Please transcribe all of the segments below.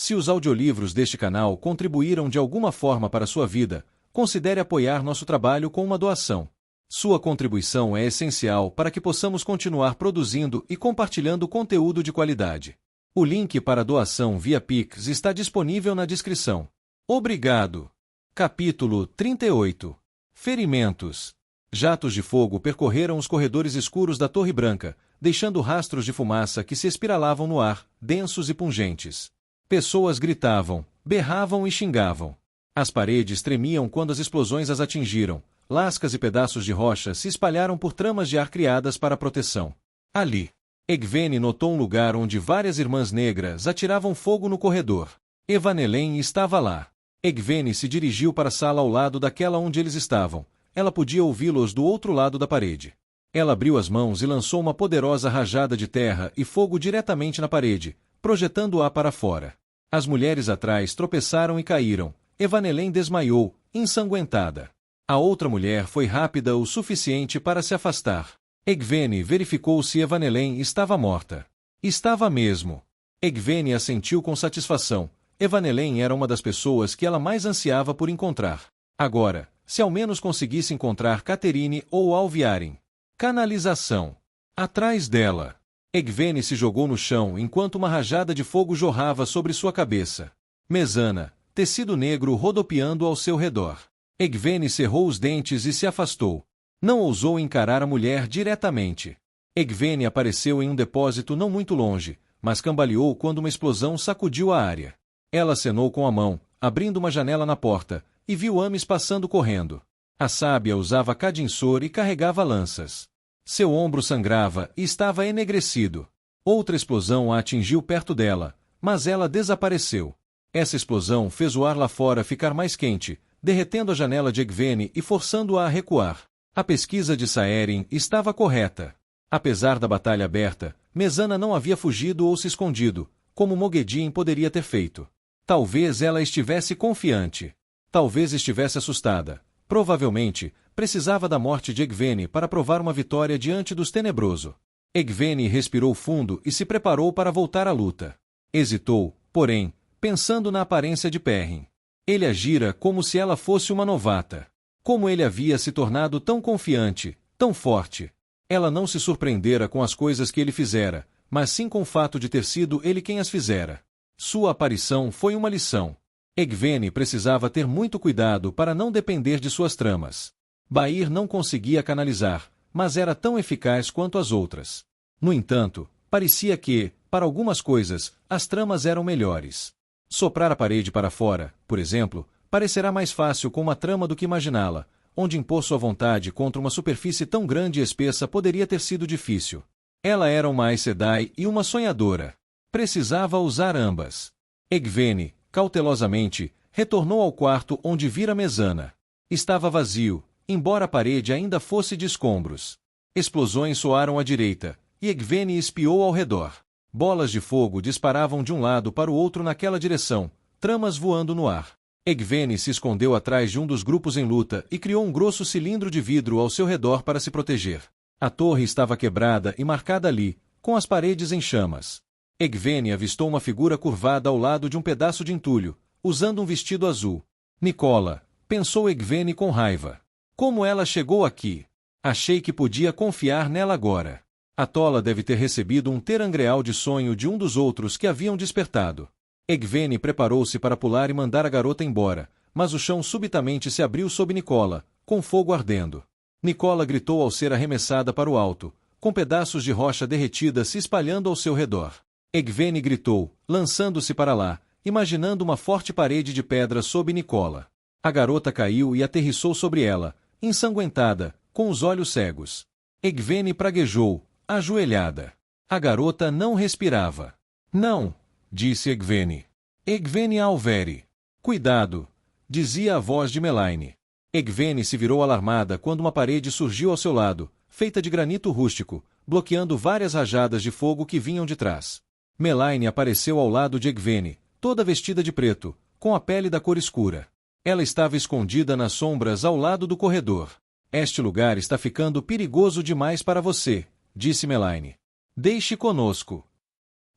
Se os audiolivros deste canal contribuíram de alguma forma para a sua vida, considere apoiar nosso trabalho com uma doação. Sua contribuição é essencial para que possamos continuar produzindo e compartilhando conteúdo de qualidade. O link para a doação via Pix está disponível na descrição. Obrigado. Capítulo 38. Ferimentos. Jatos de fogo percorreram os corredores escuros da Torre Branca, deixando rastros de fumaça que se espiralavam no ar, densos e pungentes. Pessoas gritavam, berravam e xingavam. As paredes tremiam quando as explosões as atingiram. Lascas e pedaços de rocha se espalharam por tramas de ar criadas para proteção. Ali, Egwene notou um lugar onde várias irmãs negras atiravam fogo no corredor. Evanelen estava lá. Egwene se dirigiu para a sala ao lado daquela onde eles estavam. Ela podia ouvi-los do outro lado da parede. Ela abriu as mãos e lançou uma poderosa rajada de terra e fogo diretamente na parede, projetando-a para fora. As mulheres atrás tropeçaram e caíram. Evanelen desmaiou, ensanguentada. A outra mulher foi rápida o suficiente para se afastar. Egwene verificou se Evanelen estava morta. Estava mesmo. Egwene assentiu com satisfação. Evanelen era uma das pessoas que ela mais ansiava por encontrar. Agora, se ao menos conseguisse encontrar Catherine ou Alviaren. Canalização. Atrás dela. Egwene se jogou no chão enquanto uma rajada de fogo jorrava sobre sua cabeça. Mesana, tecido negro rodopiando ao seu redor. Egwene cerrou os dentes e se afastou. Não ousou encarar a mulher diretamente. Egwene apareceu em um depósito não muito longe, mas cambaleou quando uma explosão sacudiu a área. Ela acenou com a mão, abrindo uma janela na porta, e viu Amis passando correndo. A sábia usava cadinsor e carregava lanças. Seu ombro sangrava e estava enegrecido. Outra explosão a atingiu perto dela, mas ela desapareceu. Essa explosão fez o ar lá fora ficar mais quente, derretendo a janela de Egwene e forçando-a a recuar. A pesquisa de Saerin estava correta. Apesar da batalha aberta, Mesana não havia fugido ou se escondido, como Moghedien poderia ter feito. Talvez ela estivesse confiante. Talvez estivesse assustada. Provavelmente, precisava da morte de Egwene para provar uma vitória diante dos Tenebroso. Egwene respirou fundo e se preparou para voltar à luta. Hesitou, porém, pensando na aparência de Perrin. Ele agira como se ela fosse uma novata. Como ele havia se tornado tão confiante, tão forte. Ela não se surpreendera com as coisas que ele fizera, mas sim com o fato de ter sido ele quem as fizera. Sua aparição foi uma lição. Egwene precisava ter muito cuidado para não depender de suas tramas. Bair não conseguia canalizar, mas era tão eficaz quanto as outras. No entanto, parecia que, para algumas coisas, as tramas eram melhores. Soprar a parede para fora, por exemplo, parecerá mais fácil com uma trama do que imaginá-la, onde impor sua vontade contra uma superfície tão grande e espessa poderia ter sido difícil. Ela era uma Aes Sedai e uma sonhadora. Precisava usar ambas. Egwene, cautelosamente, retornou ao quarto onde vira Mesana. Estava vazio, embora a parede ainda fosse de escombros. Explosões soaram à direita, e Egwene espiou ao redor. Bolas de fogo disparavam de um lado para o outro naquela direção, tramas voando no ar. Egwene se escondeu atrás de um dos grupos em luta e criou um grosso cilindro de vidro ao seu redor para se proteger. A torre estava quebrada e marcada ali, com as paredes em chamas. Egwene avistou uma figura curvada ao lado de um pedaço de entulho, usando um vestido azul. Nicola, pensou Egwene com raiva. Como ela chegou aqui? Achei que podia confiar nela agora. A tola deve ter recebido um terangreal de sonho de um dos outros que haviam despertado. Egwene preparou-se para pular e mandar a garota embora, mas o chão subitamente se abriu sob Nicola, com fogo ardendo. Nicola gritou ao ser arremessada para o alto, com pedaços de rocha derretida se espalhando ao seu redor. Egwene gritou, lançando-se para lá, imaginando uma forte parede de pedra sob Nicola. A garota caiu e aterrissou sobre ela, ensanguentada, com os olhos cegos. Egwene praguejou, ajoelhada. A garota não respirava. Não, disse Egwene. Egwene Alveri. Cuidado, dizia a voz de Melaine. Egwene se virou alarmada quando uma parede surgiu ao seu lado, feita de granito rústico, bloqueando várias rajadas de fogo que vinham de trás. Melaine apareceu ao lado de Egwene, toda vestida de preto, com a pele da cor escura. Ela estava escondida nas sombras ao lado do corredor. Este lugar está ficando perigoso demais para você, disse Melaine. Deixe conosco.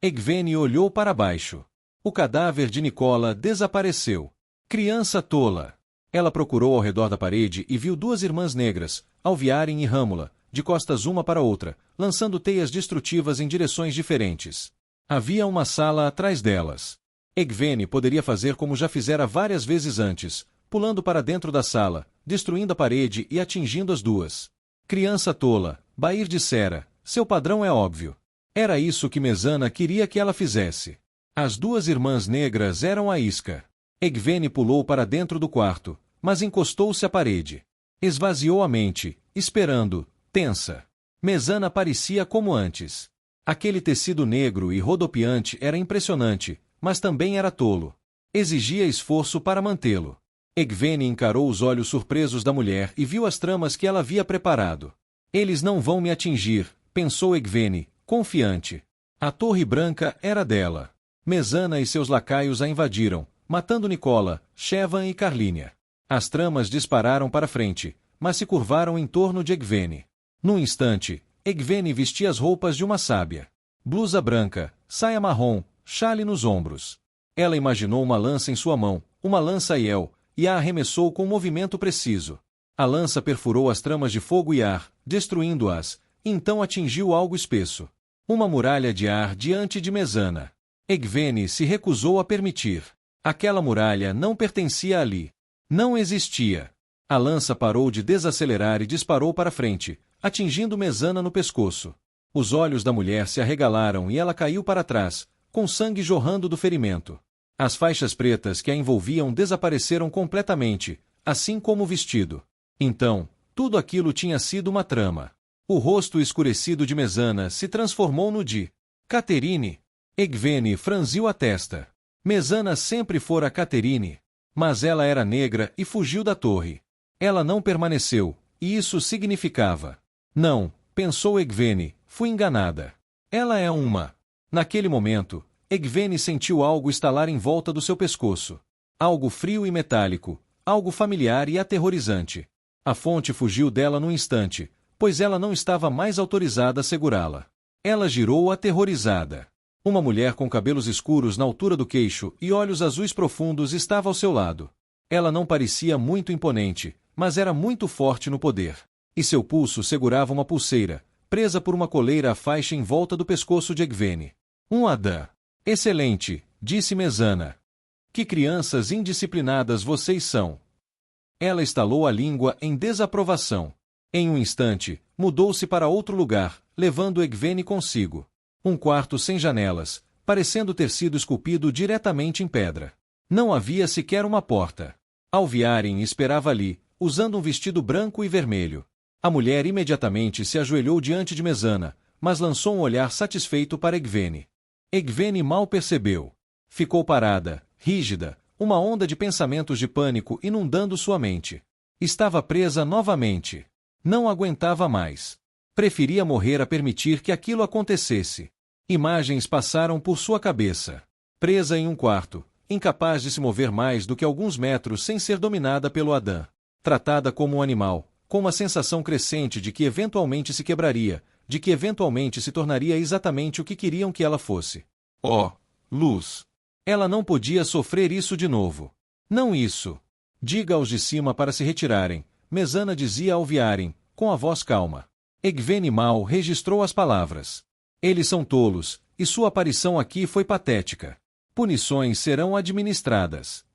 Egwene olhou para baixo. O cadáver de Nicola desapareceu. Criança tola! Ela procurou ao redor da parede e viu duas irmãs negras, Alviaren e Râmula, de costas uma para outra, lançando teias destrutivas em direções diferentes. Havia uma sala atrás delas. Egwene poderia fazer como já fizera várias vezes antes, pulando para dentro da sala, destruindo a parede e atingindo as duas. Criança tola, Bair dissera, seu padrão é óbvio. Era isso que Mezana queria que ela fizesse. As duas irmãs negras eram a isca. Egwene pulou para dentro do quarto, mas encostou-se à parede. Esvaziou a mente, esperando, tensa. Mezana parecia como antes. Aquele tecido negro e rodopiante era impressionante, mas também era tolo. Exigia esforço para mantê-lo. Egwene encarou os olhos surpresos da mulher e viu as tramas que ela havia preparado. Eles não vão me atingir, pensou Egwene, confiante. A Torre Branca era dela. Mezana e seus lacaios a invadiram, matando Nicola, Shevan e Carlínia. As tramas dispararam para frente, mas se curvaram em torno de Egwene. Num instante, Egwene vestia as roupas de uma sábia. Blusa branca, saia marrom, chale nos ombros. Ela imaginou uma lança em sua mão, uma lança Aiel, e a arremessou com um movimento preciso. A lança perfurou as tramas de fogo e ar, destruindo-as, e então atingiu algo espesso. Uma muralha de ar diante de Mezana. Egwene se recusou a permitir. Aquela muralha não pertencia ali. Não existia. A lança parou de desacelerar e disparou para frente, atingindo Mezana no pescoço. Os olhos da mulher se arregalaram e ela caiu para trás, com sangue jorrando do ferimento. As faixas pretas que a envolviam desapareceram completamente, assim como o vestido. Então, tudo aquilo tinha sido uma trama. O rosto escurecido de Mezana se transformou no de Caterine. Egwene franziu a testa. Mezana sempre fora Caterine. Mas ela era negra e fugiu da torre. Ela não permaneceu, e isso significava. Não, pensou Egwene, fui enganada. Ela é uma. Naquele momento, Egwene sentiu algo estalar em volta do seu pescoço. Algo frio e metálico, algo familiar e aterrorizante. A fonte fugiu dela num instante, pois ela não estava mais autorizada a segurá-la. Ela girou aterrorizada. Uma mulher com cabelos escuros na altura do queixo e olhos azuis profundos estava ao seu lado. Ela não parecia muito imponente, mas era muito forte no poder. E seu pulso segurava uma pulseira, presa por uma coleira à faixa em volta do pescoço de Egwene. Um Adã. Excelente, disse Mezana. Que crianças indisciplinadas vocês são. Ela estalou a língua em desaprovação. Em um instante, mudou-se para outro lugar, levando Egwene consigo. Um quarto sem janelas, parecendo ter sido esculpido diretamente em pedra. Não havia sequer uma porta. Alviaren esperava ali, usando um vestido branco e vermelho. A mulher imediatamente se ajoelhou diante de Mezana, mas lançou um olhar satisfeito para Egwene. Egwene mal percebeu. Ficou parada, rígida, uma onda de pensamentos de pânico inundando sua mente. Estava presa novamente. Não aguentava mais. Preferia morrer a permitir que aquilo acontecesse. Imagens passaram por sua cabeça. Presa em um quarto, incapaz de se mover mais do que alguns metros sem ser dominada pelo Adã. Tratada como um animal, com uma sensação crescente de que eventualmente se quebraria, de que eventualmente se tornaria exatamente o que queriam que ela fosse. Oh, luz! Ela não podia sofrer isso de novo. Não isso. Diga aos de cima para se retirarem, Mezana dizia a Alviaren, com a voz calma. Egwene mal registrou as palavras. Eles são tolos, e sua aparição aqui foi patética. Punições serão administradas.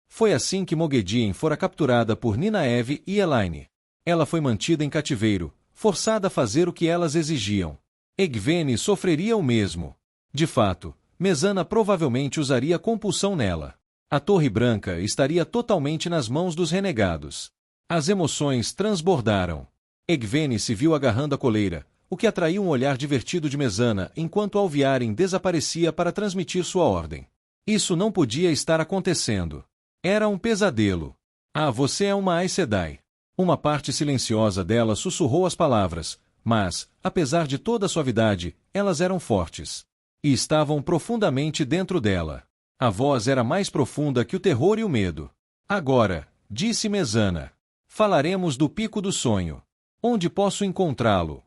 Foi assim que Moghedien fora capturada por Ninaeve e Elaine. Ela foi mantida em cativeiro, forçada a fazer o que elas exigiam. Egwene sofreria o mesmo. De fato, Mezana provavelmente usaria compulsão nela. A Torre Branca estaria totalmente nas mãos dos renegados. As emoções transbordaram. Egwene se viu agarrando a coleira, o que atraiu um olhar divertido de Mezana enquanto Alviaren desaparecia para transmitir sua ordem. Isso não podia estar acontecendo. Era um pesadelo. Ah, você é uma Aes Sedai. Uma parte silenciosa dela sussurrou as palavras, mas, apesar de toda a suavidade, elas eram fortes. E estavam profundamente dentro dela. A voz era mais profunda que o terror e o medo. Agora, disse Mezana, falaremos do Pico do Sonho. Onde posso encontrá-lo?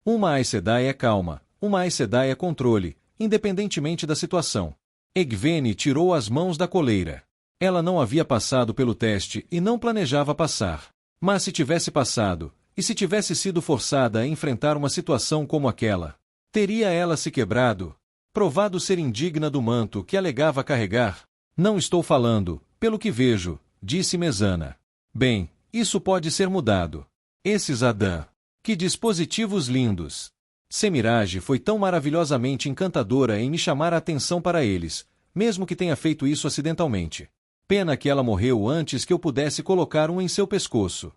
Uma Aes Sedai é calma, uma Aes Sedai é controle, independentemente da situação. Egvene tirou as mãos da coleira. Ela não havia passado pelo teste e não planejava passar. Mas se tivesse passado, e se tivesse sido forçada a enfrentar uma situação como aquela, teria ela se quebrado, provado ser indigna do manto que alegava carregar? Não estou falando, pelo que vejo, disse Mezana. Bem, isso pode ser mudado. Esses Adã. Que dispositivos lindos! Semirage foi tão maravilhosamente encantadora em me chamar a atenção para eles, mesmo que tenha feito isso acidentalmente. Pena que ela morreu antes que eu pudesse colocar um em seu pescoço.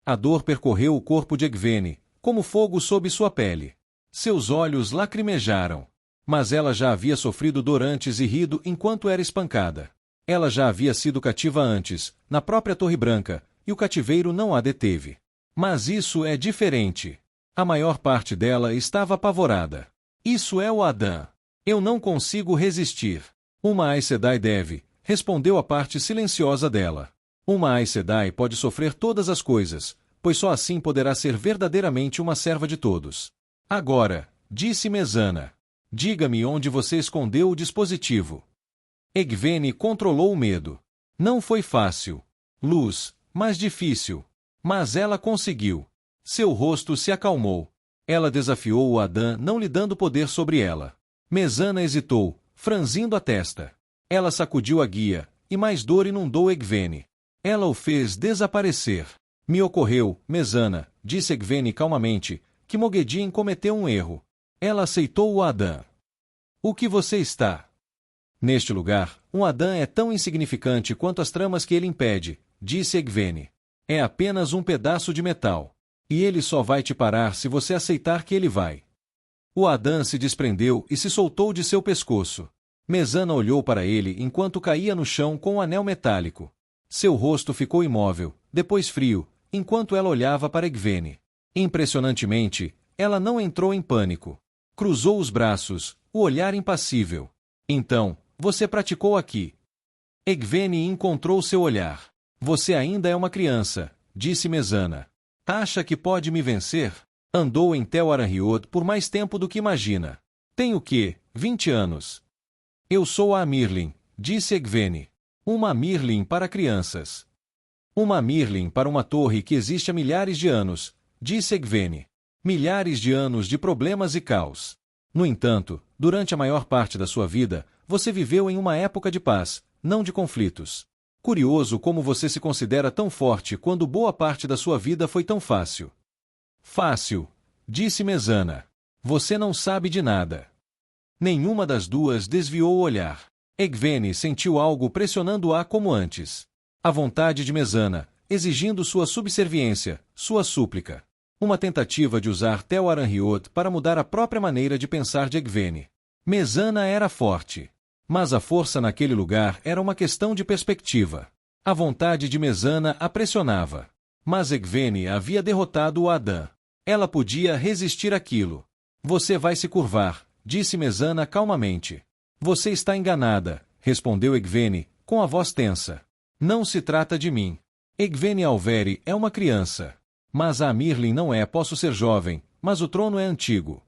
A dor percorreu o corpo de Egvene, como fogo sob sua pele. Seus olhos lacrimejaram. Mas ela já havia sofrido dor antes e rido enquanto era espancada. Ela já havia sido cativa antes, na própria Torre Branca, e o cativeiro não a deteve. Mas isso é diferente. A maior parte dela estava apavorada. Isso é o Adã. Eu não consigo resistir. Uma Aes Sedai deve, respondeu a parte silenciosa dela. Uma Aes Sedai pode sofrer todas as coisas, pois só assim poderá ser verdadeiramente uma serva de todos. Agora, disse Mezana, diga-me onde você escondeu o dispositivo. Egvene controlou o medo. Não foi fácil. Luz, mas difícil. Mas ela conseguiu. Seu rosto se acalmou. Ela desafiou o Adã, não lhe dando poder sobre ela. Mezana hesitou, franzindo a testa. Ela sacudiu a guia, e mais dor inundou Egvene. Ela o fez desaparecer. Me ocorreu, Mezana, disse Egvene calmamente, que Moghedien cometeu um erro. Ela aceitou o Adã. O que você está? Neste lugar, um Adã é tão insignificante quanto as tramas que ele impede, disse Egvene. É apenas um pedaço de metal. E ele só vai te parar se você aceitar que ele vai. O Adã se desprendeu e se soltou de seu pescoço. Mezana olhou para ele enquanto caía no chão com o anel metálico. Seu rosto ficou imóvel, depois frio, enquanto ela olhava para Egvene. Impressionantemente, ela não entrou em pânico. Cruzou os braços, o olhar impassível. Então, você praticou aqui. Egvene encontrou seu olhar. Você ainda é uma criança, disse Mezana. Acha que pode me vencer? Andou em Tel Aranriod por mais tempo do que imagina. Tem o quê? 20 anos. Eu sou a Amirlin, disse Egvene. Uma Amirlin para crianças. Uma Amirlin para uma torre que existe há milhares de anos, disse Egvene. Milhares de anos de problemas e caos. No entanto, durante a maior parte da sua vida, você viveu em uma época de paz, não de conflitos. Curioso como você se considera tão forte quando boa parte da sua vida foi tão fácil. Fácil, disse Mezana. Você não sabe de nada. Nenhuma das duas desviou o olhar. Egvene sentiu algo pressionando-a como antes. A vontade de Mezana, exigindo sua subserviência, sua súplica. Uma tentativa de usar Tel Aranriod para mudar a própria maneira de pensar de Egvene. Mezana era forte. Mas a força naquele lugar era uma questão de perspectiva. A vontade de Mezana a pressionava. Mas Egvene havia derrotado o Adã. Ela podia resistir àquilo. Você vai se curvar, disse Mezana calmamente. Você está enganada, respondeu Egvene, com a voz tensa. Não se trata de mim. Egvene Alveri é uma criança. Mas a Amirlin não é. Posso ser jovem, mas o trono é antigo.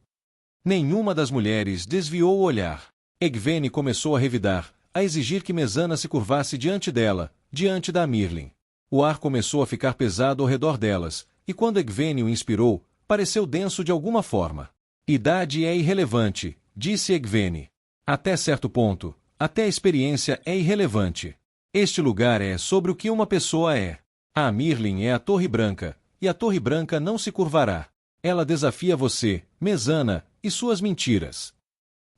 Nenhuma das mulheres desviou o olhar. Egvene começou a revidar, a exigir que Mezana se curvasse diante dela, diante da Amirlin. O ar começou a ficar pesado ao redor delas, e quando Egvene o inspirou, pareceu denso de alguma forma. Idade é irrelevante, disse Egvene. Até certo ponto, até a experiência é irrelevante. Este lugar é sobre o que uma pessoa é. A Amirlin é a Torre Branca, e a Torre Branca não se curvará. Ela desafia você, Mezana, e suas mentiras.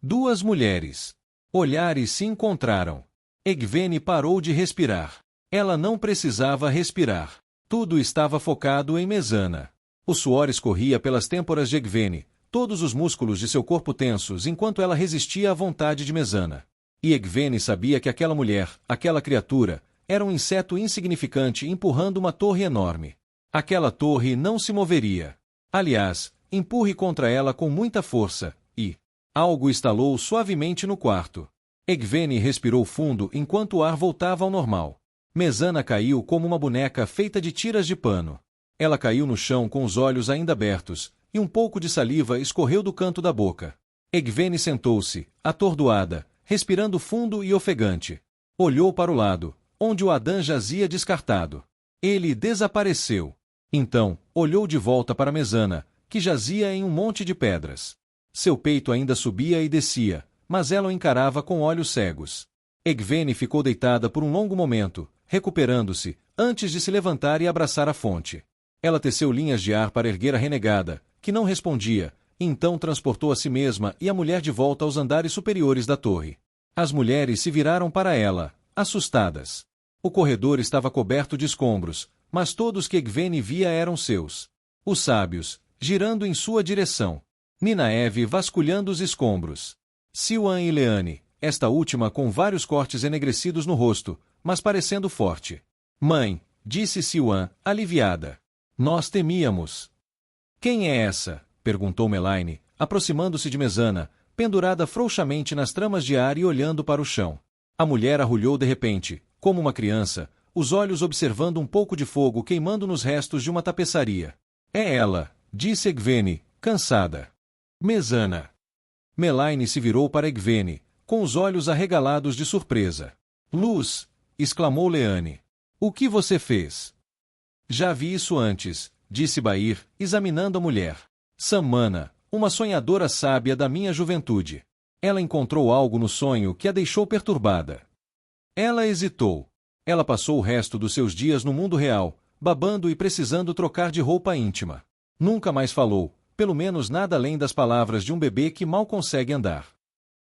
Duas mulheres. Olhares se encontraram. Egvene parou de respirar. Ela não precisava respirar. Tudo estava focado em Mezana. O suor escorria pelas têmporas de Egvene, todos os músculos de seu corpo tensos enquanto ela resistia à vontade de Mezana. E Egvene sabia que aquela mulher, aquela criatura, era um inseto insignificante empurrando uma torre enorme. Aquela torre não se moveria. Aliás, empurre contra ela com muita força, e... algo estalou suavemente no quarto. Egvene respirou fundo enquanto o ar voltava ao normal. Mezana caiu como uma boneca feita de tiras de pano. Ela caiu no chão com os olhos ainda abertos, e um pouco de saliva escorreu do canto da boca. Egvene sentou-se, atordoada, respirando fundo e ofegante. Olhou para o lado, onde o Adã jazia descartado. Ele desapareceu. Então, olhou de volta para Mesana, que jazia em um monte de pedras. Seu peito ainda subia e descia, mas ela o encarava com olhos cegos. Egvene ficou deitada por um longo momento, recuperando-se, antes de se levantar e abraçar a fonte. Ela teceu linhas de ar para erguer a renegada, que não respondia, e então transportou a si mesma e a mulher de volta aos andares superiores da torre. As mulheres se viraram para ela, assustadas. O corredor estava coberto de escombros, mas todos que Egvene via eram seus. Os sábios, girando em sua direção. Ninaeve vasculhando os escombros. Siwan e Leane, esta última com vários cortes enegrecidos no rosto, mas parecendo forte. Mãe, disse Siwan, aliviada. Nós temíamos. Quem é essa? Perguntou Melaine, aproximando-se de Mesana, pendurada frouxamente nas tramas de ar e olhando para o chão. A mulher arrulhou de repente, como uma criança, os olhos observando um pouco de fogo queimando nos restos de uma tapeçaria. É ela, disse Egvene, cansada. Mesana. Melaine se virou para Egvene, com os olhos arregalados de surpresa. Luz! Exclamou Leane. O que você fez? Já vi isso antes, disse Bair, examinando a mulher. Samana, uma sonhadora sábia da minha juventude. Ela encontrou algo no sonho que a deixou perturbada. Ela hesitou. Ela passou o resto dos seus dias no mundo real, babando e precisando trocar de roupa íntima. Nunca mais falou, pelo menos nada além das palavras de um bebê que mal consegue andar.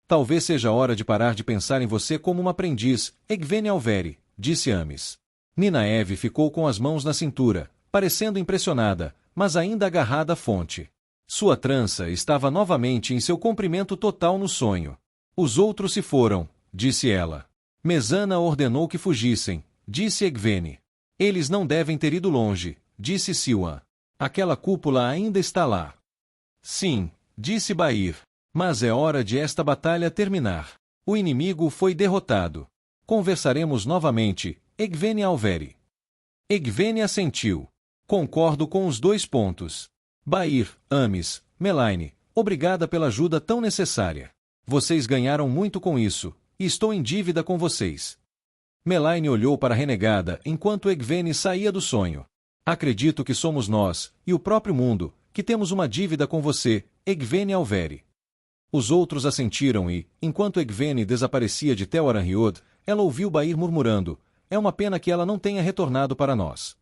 Talvez seja hora de parar de pensar em você como uma aprendiz, Egvene Alveri, disse Amis. Ninaeve ficou com as mãos na cintura, parecendo impressionada, mas ainda agarrada à fonte. Sua trança estava novamente em seu comprimento total no sonho. Os outros se foram, disse ela. Mesana ordenou que fugissem, disse Egvene. Eles não devem ter ido longe, disse Siwan. Aquela cúpula ainda está lá. Sim, disse Bair. Mas é hora de esta batalha terminar. O inimigo foi derrotado. Conversaremos novamente, Egvene Alveri. Egvene assentiu. Concordo com os 2 pontos. Bair, Amis, Melaine, obrigada pela ajuda tão necessária. Vocês ganharam muito com isso, e estou em dívida com vocês. Melaine olhou para a renegada enquanto Egvene saía do sonho. Acredito que somos nós, e o próprio mundo, que temos uma dívida com você, Egvene Alveri. Os outros assentiram e, enquanto Egvene desaparecia de Tel Aranriod, ela ouviu Bair murmurando, é uma pena que ela não tenha retornado para nós.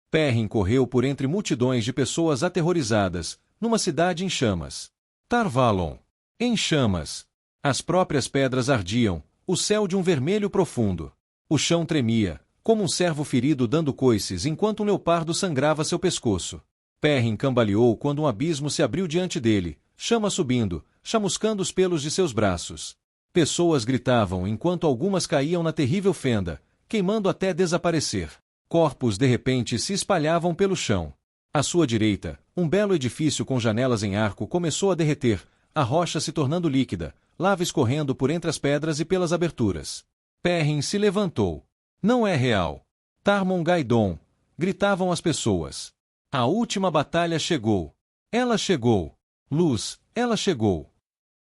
Perrin correu por entre multidões de pessoas aterrorizadas, numa cidade em chamas. Tarvalon. Em chamas. As próprias pedras ardiam, o céu de um vermelho profundo. O chão tremia, como um cervo ferido dando coices enquanto um leopardo sangrava seu pescoço. Perrin cambaleou quando um abismo se abriu diante dele, chama subindo, chamuscando os pelos de seus braços. Pessoas gritavam enquanto algumas caíam na terrível fenda, queimando até desaparecer. Corpos de repente se espalhavam pelo chão. À sua direita, um belo edifício com janelas em arco começou a derreter, a rocha se tornando líquida, lava escorrendo por entre as pedras e pelas aberturas. Perrin se levantou. Não é real. Tarmon Gaidon, gritavam as pessoas. A última batalha chegou. Ela chegou. Luz, ela chegou.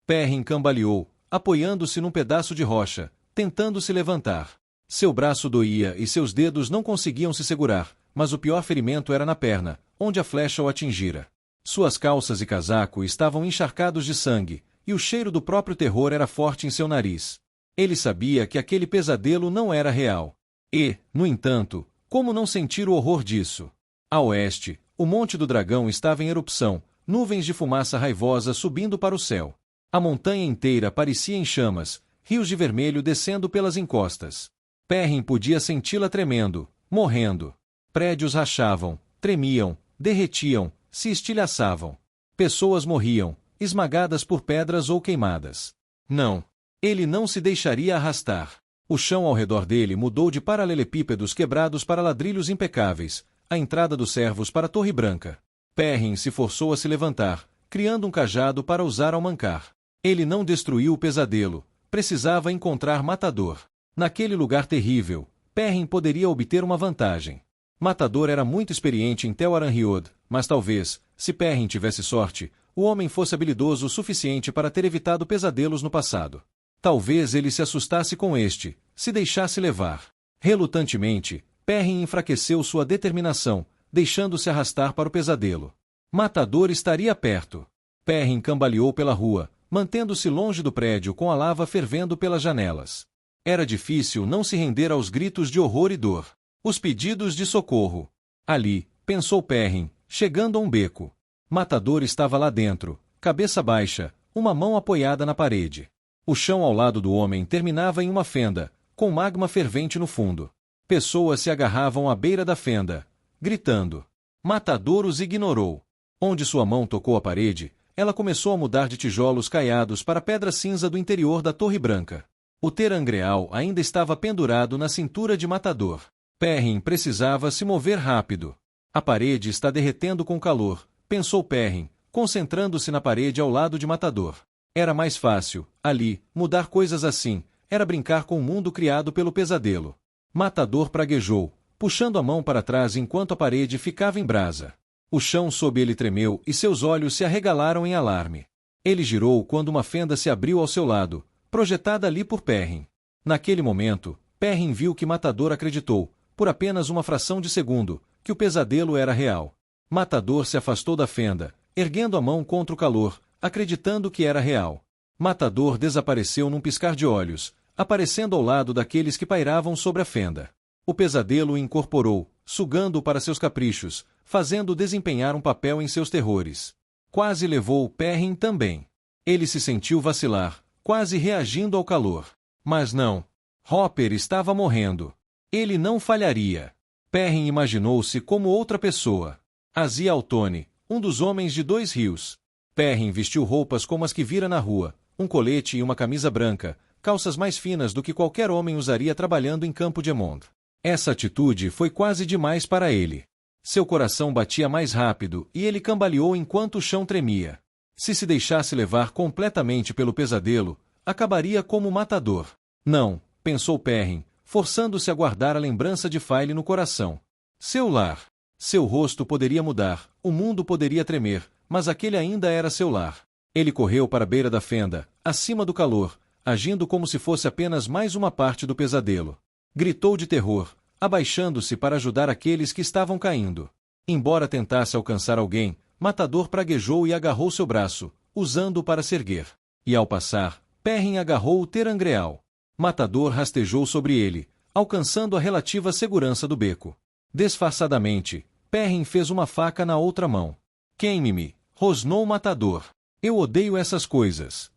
Perrin cambaleou, apoiando-se num pedaço de rocha, tentando se levantar. Seu braço doía e seus dedos não conseguiam se segurar, mas o pior ferimento era na perna, onde a flecha o atingira. Suas calças e casaco estavam encharcados de sangue, e o cheiro do próprio terror era forte em seu nariz. Ele sabia que aquele pesadelo não era real. E, no entanto, como não sentir o horror disso? A oeste, o Monte do Dragão estava em erupção, nuvens de fumaça raivosa subindo para o céu. A montanha inteira parecia em chamas, rios de vermelho descendo pelas encostas. Perrin podia senti-la tremendo, morrendo. Prédios rachavam, tremiam, derretiam, se estilhaçavam. Pessoas morriam, esmagadas por pedras ou queimadas. Não. Ele não se deixaria arrastar. O chão ao redor dele mudou de paralelepípedos quebrados para ladrilhos impecáveis, a entrada dos servos para a Torre Branca. Perrin se forçou a se levantar, criando um cajado para usar ao mancar. Ele não destruiu o pesadelo, precisava encontrar Matador. Naquele lugar terrível, Perrin poderia obter uma vantagem. Matador era muito experiente em Tel Aranriod, mas talvez, se Perrin tivesse sorte, o homem fosse habilidoso o suficiente para ter evitado pesadelos no passado. Talvez ele se assustasse com este, se deixasse levar. Relutantemente, Perrin enfraqueceu sua determinação, deixando-se arrastar para o pesadelo. Matador estaria perto. Perrin cambaleou pela rua, mantendo-se longe do prédio com a lava fervendo pelas janelas. Era difícil não se render aos gritos de horror e dor. Os pedidos de socorro. Ali, pensou Perrin, chegando a um beco. Matador estava lá dentro, cabeça baixa, uma mão apoiada na parede. O chão ao lado do homem terminava em uma fenda, com magma fervente no fundo. Pessoas se agarravam à beira da fenda, gritando. Matador os ignorou. Onde sua mão tocou a parede, ela começou a mudar de tijolos caiados para pedra cinza do interior da Torre Branca. O terangreal ainda estava pendurado na cintura de Matador. Perrin precisava se mover rápido. A parede está derretendo com calor, pensou Perrin, concentrando-se na parede ao lado de Matador. Era mais fácil, ali, mudar coisas assim, era brincar com o mundo criado pelo pesadelo. Matador praguejou, puxando a mão para trás enquanto a parede ficava em brasa. O chão sob ele tremeu e seus olhos se arregalaram em alarme. Ele girou quando uma fenda se abriu ao seu lado, projetada ali por Perrin. Naquele momento, Perrin viu que Matador acreditou, por apenas uma fração de segundo, que o pesadelo era real. Matador se afastou da fenda, erguendo a mão contra o calor, acreditando que era real. Matador desapareceu num piscar de olhos, aparecendo ao lado daqueles que pairavam sobre a fenda. O pesadelo o incorporou, sugando-o para seus caprichos, fazendo-o desempenhar um papel em seus terrores. Quase levou Perrin também. Ele se sentiu vacilar, quase reagindo ao calor. Mas não. Hopper estava morrendo. Ele não falharia. Perrin imaginou-se como outra pessoa. Asia Altone, um dos homens de 2 rios. Perrin vestiu roupas como as que vira na rua, um colete e uma camisa branca, calças mais finas do que qualquer homem usaria trabalhando em Campo de Monde. Essa atitude foi quase demais para ele. Seu coração batia mais rápido e ele cambaleou enquanto o chão tremia. Se deixasse levar completamente pelo pesadelo, acabaria como Matador. Não, pensou Perrin, forçando-se a guardar a lembrança de File no coração. Seu lar. Seu rosto poderia mudar, o mundo poderia tremer, mas aquele ainda era seu lar. Ele correu para a beira da fenda, acima do calor, agindo como se fosse apenas mais uma parte do pesadelo. Gritou de terror, abaixando-se para ajudar aqueles que estavam caindo. Embora tentasse alcançar alguém, Matador praguejou e agarrou seu braço, usando-o para se erguer. E ao passar, Perrin agarrou o terangreal. Matador rastejou sobre ele, alcançando a relativa segurança do beco. Disfarçadamente, Perrin fez uma faca na outra mão. Queime-me, rosnou Matador. Eu odeio essas coisas.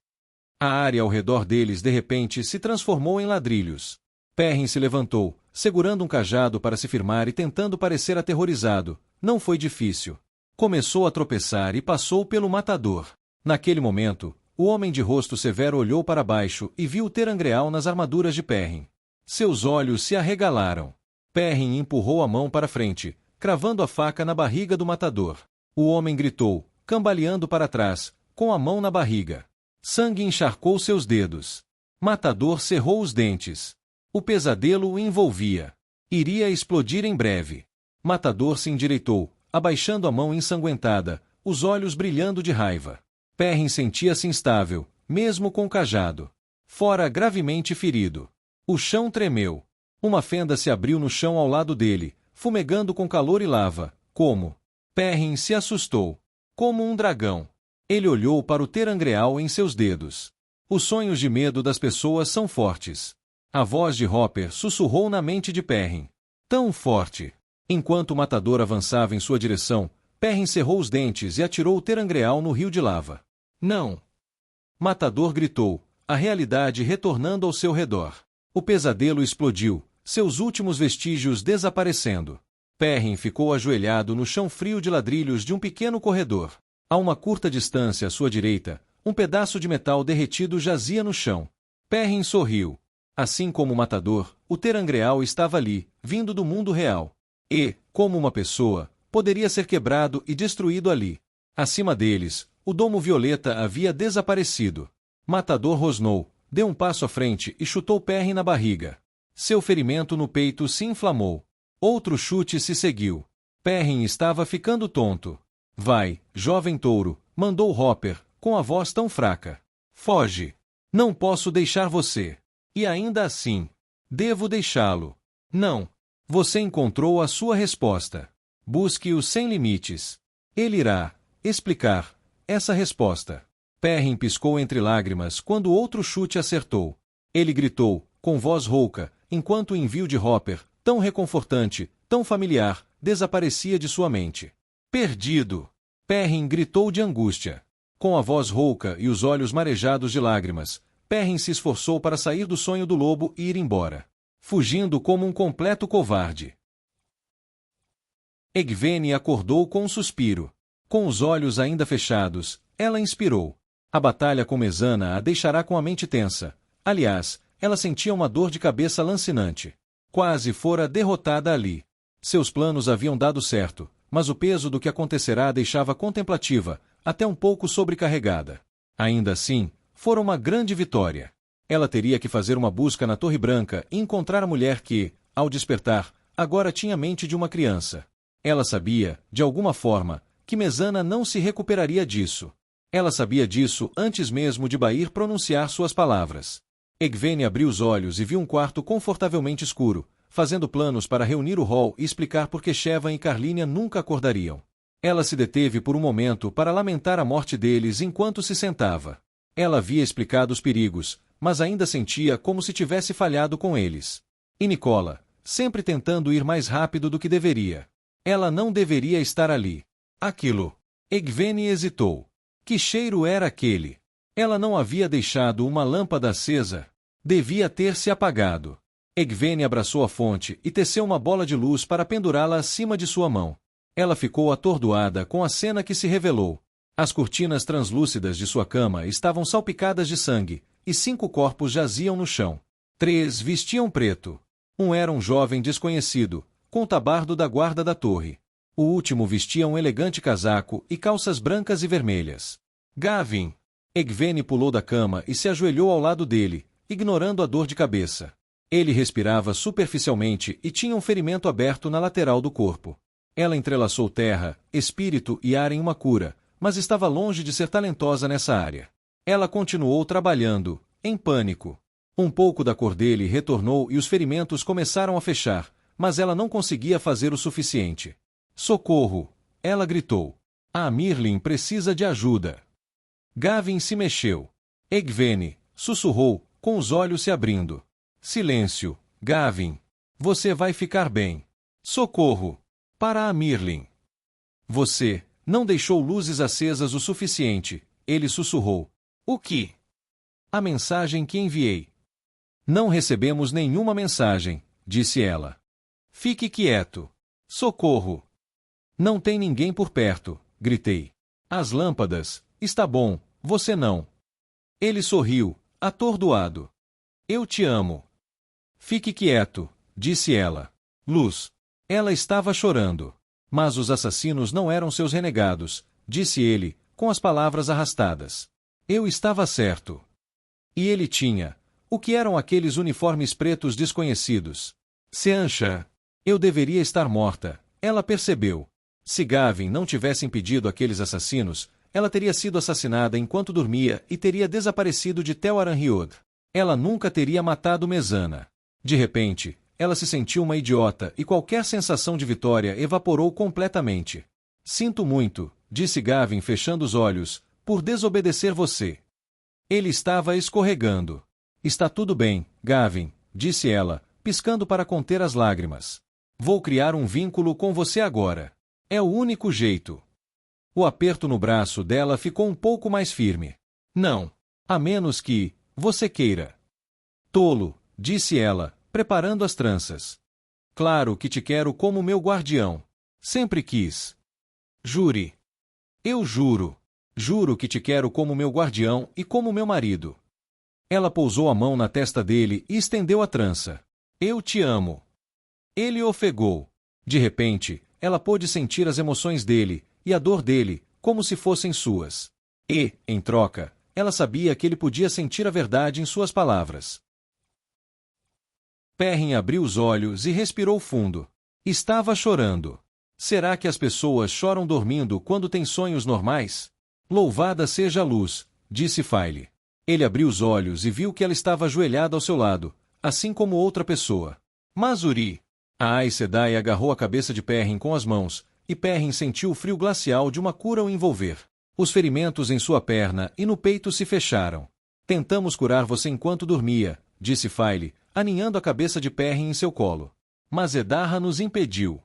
A área ao redor deles de repente se transformou em ladrilhos. Perrin se levantou, segurando um cajado para se firmar e tentando parecer aterrorizado. Não foi difícil. Começou a tropeçar e passou pelo Matador. Naquele momento, o homem de rosto severo olhou para baixo e viu o terangreal nas armaduras de Perrin. Seus olhos se arregalaram. Perrin empurrou a mão para frente, cravando a faca na barriga do Matador. O homem gritou, cambaleando para trás, com a mão na barriga. Sangue encharcou seus dedos. Matador cerrou os dentes. O pesadelo o envolvia. Iria explodir em breve. Matador se endireitou, abaixando a mão ensanguentada, os olhos brilhando de raiva. Perrin sentia-se instável, mesmo com o cajado. Fora gravemente ferido. O chão tremeu. Uma fenda se abriu no chão ao lado dele, fumegando com calor e lava. Como? Perrin se assustou. Como um dragão. Ele olhou para o terangreal em seus dedos. Os sonhos de medo das pessoas são fortes. A voz de Hopper sussurrou na mente de Perrin. Tão forte. Enquanto o Matador avançava em sua direção, Perrin cerrou os dentes e atirou o terangreal no rio de lava. Não! Matador gritou, a realidade retornando ao seu redor. O pesadelo explodiu, seus últimos vestígios desaparecendo. Perrin ficou ajoelhado no chão frio de ladrilhos de um pequeno corredor. A uma curta distância à sua direita, um pedaço de metal derretido jazia no chão. Perrin sorriu. Assim como o Matador, o terangreal estava ali, vindo do mundo real. E, como uma pessoa, poderia ser quebrado e destruído ali. Acima deles, o domo violeta havia desaparecido. Matador rosnou, deu um passo à frente e chutou Perrin na barriga. Seu ferimento no peito se inflamou. Outro chute se seguiu. Perrin estava ficando tonto. Vai, jovem touro, mandou Hopper, com a voz tão fraca. Foge. Não posso deixar você. E ainda assim, devo deixá-lo. Não. Você encontrou a sua resposta. Busque-o sem limites. Ele irá explicar essa resposta. Perrin piscou entre lágrimas quando outro chute acertou. Ele gritou, com voz rouca, enquanto o envio de Hopper, tão reconfortante, tão familiar, desaparecia de sua mente. Perdido! Perrin gritou de angústia. Com a voz rouca e os olhos marejados de lágrimas, Perrin se esforçou para sair do sonho do lobo e ir embora, fugindo como um completo covarde. Egwene acordou com um suspiro. Com os olhos ainda fechados, ela inspirou. A batalha com Mezana a deixará com a mente tensa. Aliás, ela sentia uma dor de cabeça lancinante. Quase fora derrotada ali. Seus planos haviam dado certo, mas o peso do que acontecerá a deixava contemplativa, até um pouco sobrecarregada. Ainda assim, fora uma grande vitória. Ela teria que fazer uma busca na Torre Branca e encontrar a mulher que, ao despertar, agora tinha a mente de uma criança. Ela sabia, de alguma forma, que Mezana não se recuperaria disso. Ela sabia disso antes mesmo de Bahir pronunciar suas palavras. Egwene abriu os olhos e viu um quarto confortavelmente escuro, fazendo planos para reunir o hall e explicar por que Shevan e Carlínia nunca acordariam. Ela se deteve por um momento para lamentar a morte deles enquanto se sentava. Ela havia explicado os perigos, mas ainda sentia como se tivesse falhado com eles. E Nicola, sempre tentando ir mais rápido do que deveria. Ela não deveria estar ali. Aquilo. Egwene hesitou. Que cheiro era aquele? Ela não havia deixado uma lâmpada acesa. Devia ter se apagado. Egwene abraçou a fonte e teceu uma bola de luz para pendurá-la acima de sua mão. Ela ficou atordoada com a cena que se revelou. As cortinas translúcidas de sua cama estavam salpicadas de sangue, e 5 corpos jaziam no chão. 3 vestiam preto. Um era um jovem desconhecido, com o tabardo da guarda da torre. O último vestia um elegante casaco e calças brancas e vermelhas. Gavin! Egwene pulou da cama e se ajoelhou ao lado dele, ignorando a dor de cabeça. Ele respirava superficialmente e tinha um ferimento aberto na lateral do corpo. Ela entrelaçou terra, espírito e ar em uma cura, mas estava longe de ser talentosa nessa área. Ela continuou trabalhando, em pânico. Um pouco da cor dele retornou e os ferimentos começaram a fechar, mas ela não conseguia fazer o suficiente. Socorro! Ela gritou. A Mirlin precisa de ajuda. Gavin se mexeu. Egwene sussurrou, com os olhos se abrindo. Silêncio, Gavin. Você vai ficar bem. Socorro! Para a Mirlin. Você não deixou luzes acesas o suficiente, ele sussurrou. O que? A mensagem que enviei. Não recebemos nenhuma mensagem, disse ela. Fique quieto. Socorro! Não tem ninguém por perto, gritei. As lâmpadas, está bom, você não. Ele sorriu, atordoado. Eu te amo. Fique quieto, disse ela. Luz. Ela estava chorando. Mas os assassinos não eram seus renegados, disse ele, com as palavras arrastadas. Eu estava certo. E ele tinha. O que eram aqueles uniformes pretos desconhecidos? Seansha. Eu deveria estar morta, ela percebeu. Se Gavin não tivesse impedido aqueles assassinos, ela teria sido assassinada enquanto dormia e teria desaparecido de Tel Aranriod. Ela nunca teria matado Mezana. De repente, ela se sentiu uma idiota e qualquer sensação de vitória evaporou completamente. Sinto muito, disse Gavin fechando os olhos, por desobedecer você. Ele estava escorregando. Está tudo bem, Gavin, disse ela, piscando para conter as lágrimas. Vou criar um vínculo com você agora. É o único jeito. O aperto no braço dela ficou um pouco mais firme. Não. A menos que você queira. Tolo, disse ela, preparando as tranças. Claro que te quero como meu guardião. Sempre quis. Jure. Eu juro. Juro que te quero como meu guardião e como meu marido. Ela pousou a mão na testa dele e estendeu a trança. Eu te amo. Ele ofegou. De repente, ela pôde sentir as emoções dele, e a dor dele, como se fossem suas. E, em troca, ela sabia que ele podia sentir a verdade em suas palavras. Perrin abriu os olhos e respirou fundo. Estava chorando. Será que as pessoas choram dormindo quando têm sonhos normais? Louvada seja a luz, disse File. Ele abriu os olhos e viu que ela estava ajoelhada ao seu lado, assim como outra pessoa. Mas Uri! A Aes Sedai agarrou a cabeça de Perrin com as mãos, e Perrin sentiu o frio glacial de uma cura o envolver. Os ferimentos em sua perna e no peito se fecharam. Tentamos curar você enquanto dormia, disse File, aninhando a cabeça de Perrin em seu colo. Mas Edarra nos impediu.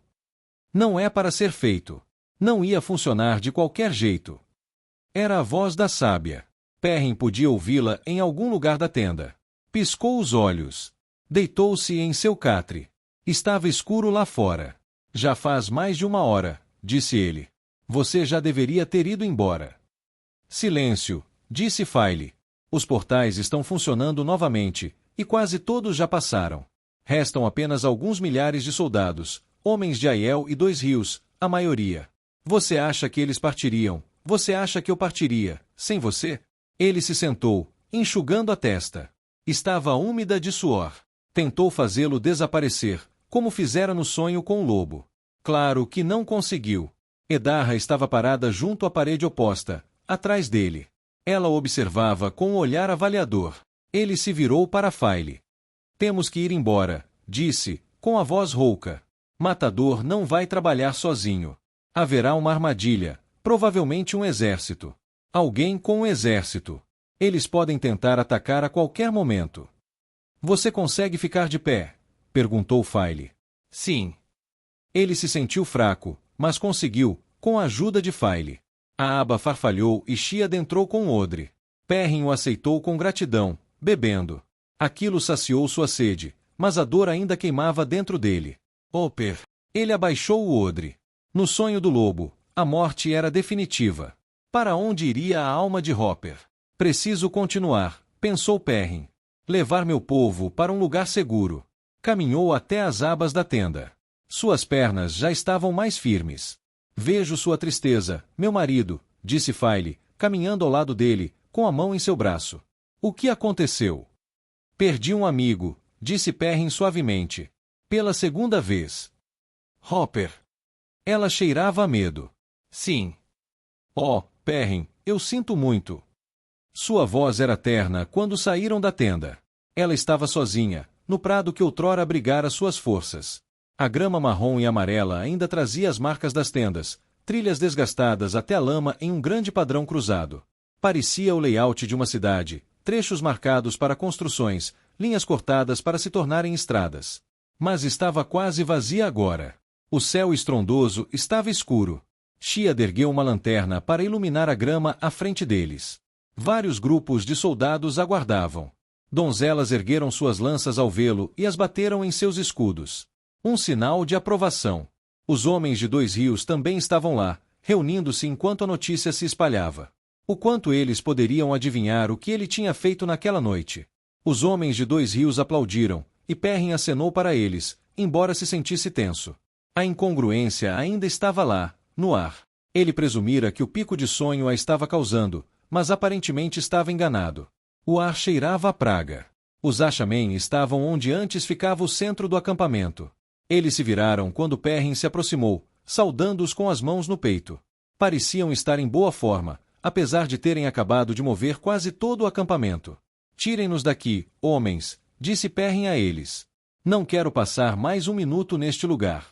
Não é para ser feito. Não ia funcionar de qualquer jeito. Era a voz da sábia. Perrin podia ouvi-la em algum lugar da tenda. Piscou os olhos. Deitou-se em seu catre. Estava escuro lá fora. Já faz mais de 1 hora, disse ele. Você já deveria ter ido embora. Silêncio, disse File. Os portais estão funcionando novamente, e quase todos já passaram. Restam apenas alguns milhares de soldados, homens de Aiel e 2 rios, a maioria. Você acha que eles partiriam? Você acha que eu partiria, sem você? Ele se sentou, enxugando a testa. Estava úmida de suor. Tentou fazê-lo desaparecer, como fizera no sonho com o lobo. Claro que não conseguiu. Edarra estava parada junto à parede oposta, atrás dele. Ela o observava com um olhar avaliador. Ele se virou para File. Temos que ir embora, disse, com a voz rouca. Matador não vai trabalhar sozinho. Haverá uma armadilha, provavelmente um exército. Alguém com um exército. Eles podem tentar atacar a qualquer momento. Você consegue ficar de pé? Perguntou File. Sim. Ele se sentiu fraco, mas conseguiu, com a ajuda de File. A aba farfalhou e Xia adentrou com odre. Perrin o aceitou com gratidão, bebendo. Aquilo saciou sua sede, mas a dor ainda queimava dentro dele. Oper. Ele abaixou o odre. No sonho do lobo, a morte era definitiva. Para onde iria a alma de Hopper? Preciso continuar, pensou Perrin. Levar meu povo para um lugar seguro. Caminhou até as abas da tenda. Suas pernas já estavam mais firmes. Vejo sua tristeza, meu marido, disse File, caminhando ao lado dele, com a mão em seu braço. O que aconteceu? Perdi um amigo, disse Perrin suavemente. Pela 2ª vez. Hopper. Ela cheirava a medo. Sim. Oh, Perrin, eu sinto muito. Sua voz era terna quando saíram da tenda. Ela estava sozinha, no prado que outrora abrigara suas forças. A grama marrom e amarela ainda trazia as marcas das tendas, trilhas desgastadas até a lama em um grande padrão cruzado. Parecia o layout de uma cidade, trechos marcados para construções, linhas cortadas para se tornarem estradas. Mas estava quase vazia agora. O céu estrondoso estava escuro. Xia ergueu uma lanterna para iluminar a grama à frente deles. Vários grupos de soldados aguardavam. Donzelas ergueram suas lanças ao vê-lo e as bateram em seus escudos. Um sinal de aprovação. Os homens de 2 rios também estavam lá, reunindo-se enquanto a notícia se espalhava. O quanto eles poderiam adivinhar o que ele tinha feito naquela noite? Os homens de 2 rios aplaudiram, e Perrin acenou para eles, embora se sentisse tenso. A incongruência ainda estava lá, no ar. Ele presumira que o pico de sonho a estava causando, mas aparentemente estava enganado. O ar cheirava a praga. Os Ashamen estavam onde antes ficava o centro do acampamento. Eles se viraram quando Perrin se aproximou, saudando-os com as mãos no peito. Pareciam estar em boa forma, apesar de terem acabado de mover quase todo o acampamento. Tirem-nos daqui, homens, disse Perrin a eles. Não quero passar mais 1 minuto neste lugar.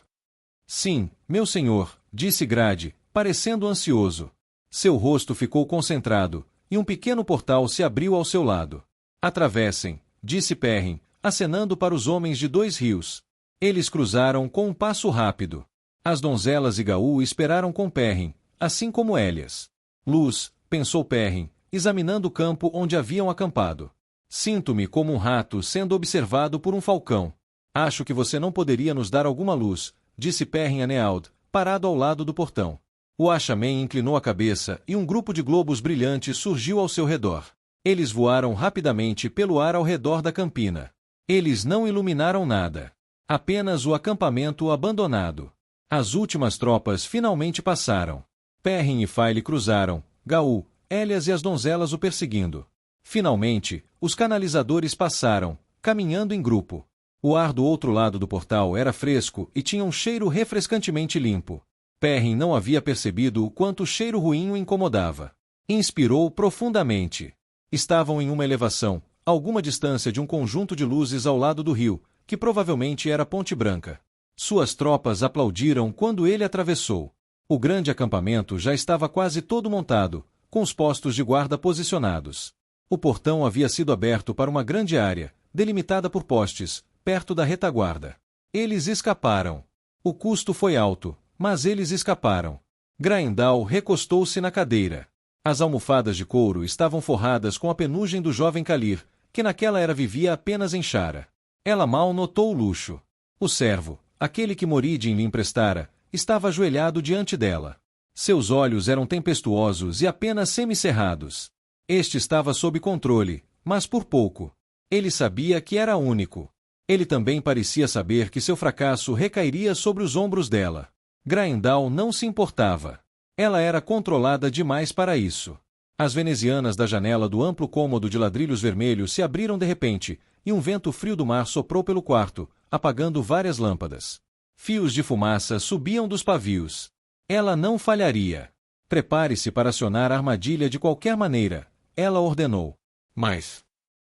Sim, meu senhor, disse Grade, parecendo ansioso. Seu rosto ficou concentrado, e um pequeno portal se abriu ao seu lado. Atravessem, disse Perrin, acenando para os homens de 2 rios. Eles cruzaram com um passo rápido. As donzelas e Gaul esperaram com Perrin, assim como Élias. Luz, pensou Perrin, examinando o campo onde haviam acampado. Sinto-me como um rato sendo observado por um falcão. Acho que você não poderia nos dar alguma luz, disse Perrin a Neald, parado ao lado do portão. O Ashamen inclinou a cabeça e um grupo de globos brilhantes surgiu ao seu redor. Eles voaram rapidamente pelo ar ao redor da campina. Eles não iluminaram nada. Apenas o acampamento abandonado. As últimas tropas finalmente passaram. Perrin e File cruzaram, Gaul, Élias e as donzelas o perseguindo. Finalmente, os canalizadores passaram, caminhando em grupo. O ar do outro lado do portal era fresco e tinha um cheiro refrescantemente limpo. Perrin não havia percebido o quanto o cheiro ruim o incomodava. Inspirou profundamente. Estavam em uma elevação, a alguma distância de um conjunto de luzes ao lado do rio, que provavelmente era Ponte Branca. Suas tropas aplaudiram quando ele atravessou. O grande acampamento já estava quase todo montado, com os postos de guarda posicionados. O portão havia sido aberto para uma grande área, delimitada por postes, perto da retaguarda. Eles escaparam. O custo foi alto, mas eles escaparam. Graendal recostou-se na cadeira. As almofadas de couro estavam forradas com a penugem do jovem Kalir, que naquela era vivia apenas em Shara. Ela mal notou o luxo. O servo, aquele que Moridin lhe emprestara, estava ajoelhado diante dela. Seus olhos eram tempestuosos e apenas semicerrados. Este estava sob controle, mas por pouco. Ele sabia que era único. Ele também parecia saber que seu fracasso recairia sobre os ombros dela. Graendal não se importava. Ela era controlada demais para isso. As venezianas da janela do amplo cômodo de ladrilhos vermelhos se abriram de repente, e um vento frio do mar soprou pelo quarto, apagando várias lâmpadas. Fios de fumaça subiam dos pavios. Ela não falharia. Prepare-se para acionar a armadilha de qualquer maneira, ela ordenou. Mas,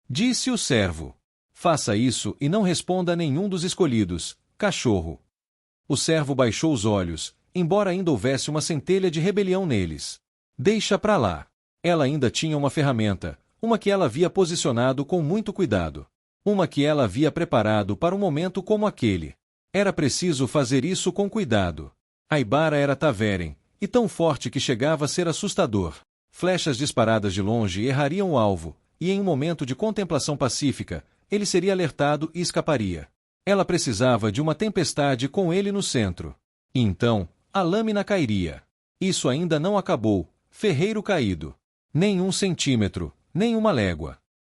disse o servo, faça isso e não responda a nenhum dos escolhidos, cachorro. O servo baixou os olhos, embora ainda houvesse uma centelha de rebelião neles. Deixa pra lá. Ela ainda tinha uma ferramenta, uma que ela havia posicionado com muito cuidado. Uma que ela havia preparado para um momento como aquele. Era preciso fazer isso com cuidado. A Ibara era Taveren, e tão forte que chegava a ser assustador. Flechas disparadas de longe errariam o alvo, e em um momento de contemplação pacífica, ele seria alertado e escaparia. Ela precisava de uma tempestade com ele no centro. E então, a lâmina cairia. Isso ainda não acabou, ferreiro caído. Nem 1 centímetro, nem 1 légua.